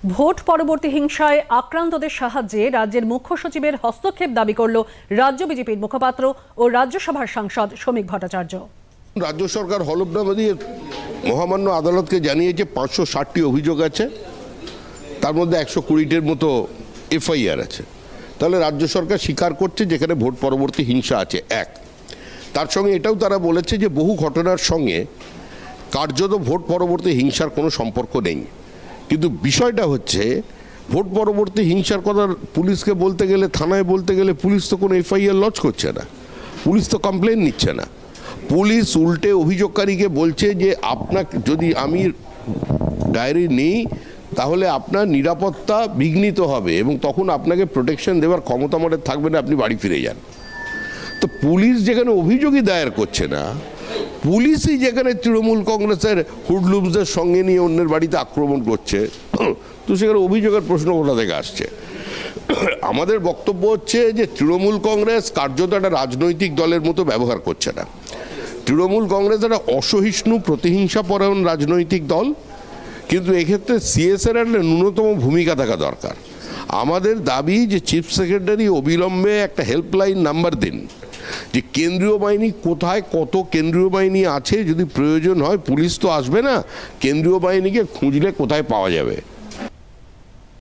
Vote পরবর্তী হিংসায় আক্রান্তদের সাহায্যে রাজ্যের মুখ্য সচিবের হস্তক্ষেপ দাবি করল রাজ্য বিজেপির মুখপাত্র ও রাজ্যসভার সাংসদ শ্রমিক ভট্টাচার্য। রাজ্য সরকার হলফনামা দিয়ে মহামান্য আদালতকে জানিয়েছে 560টি অভিযোগ আছে, তার মধ্যে 120টির মতো এফআইআর আছে। তাহলে রাজ্য সরকার স্বীকার করছে যেখানে ভোট পরবর্তী হিংসা আছে। এক, তার সঙ্গে এটাও তারা বলেছে যে বহু ঘটনার সঙ্গে কার্যত ভোট পরবর্তী হিংসার কোনো সম্পর্ক নেই। কিন্তু বিষয়টা হচ্ছে ভোট পরবর্তী হিংসার কথা পুলিশকে বলতে গেলে, থানায় বলতে গেলে পুলিশ তো কোনো এফআইআর লজ করছে না, পুলিশ তো কমপ্লেন নিচ্ছে না। পুলিশ উল্টে অভিযোগকারীকে বলছে যে আপনাকে যদি আমি ডায়েরি নেই তাহলে আপনার নিরাপত্তা বিঘ্নিত হবে এবং তখন আপনাকে প্রোটেকশন দেওয়ার ক্ষমতা আমাদের থাকবে না, আপনি বাড়ি ফিরে যান। তো পুলিশ যেখানে অভিযোগই দায়ের করছে না, পুলিশই যেখানে তৃণমূল কংগ্রেসের হুডলুমসদের সঙ্গে নিয়ে অন্যের বাড়িতে আক্রমণ করছে, তো সেখানে অভিযোগের প্রশ্ন কোথা থেকে আসছে? আমাদের বক্তব্য হচ্ছে যে তৃণমূল কংগ্রেস কার্যত একটা রাজনৈতিক দলের মতো ব্যবহার করছে না। তৃণমূল কংগ্রেস একটা অসহিষ্ণু প্রতিহিংসাপরায়ণ রাজনৈতিক দল, কিন্তু এক্ষেত্রে সিএসের একটা ন্যূনতম ভূমিকা থাকা দরকার। আমাদের দাবি যে চিফ সেক্রেটারি অবিলম্বে একটা হেল্পলাইন নাম্বার দিন, যে কেন্দ্রীয় বাহিনী কোথায় কত কেন্দ্রীয় বাহিনী আছে, যদি প্রয়োজন হয় পুলিশ তো আসবে না, কেন্দ্রীয় বাহিনীকে খুঁজলে কোথায় পাওয়া যাবে।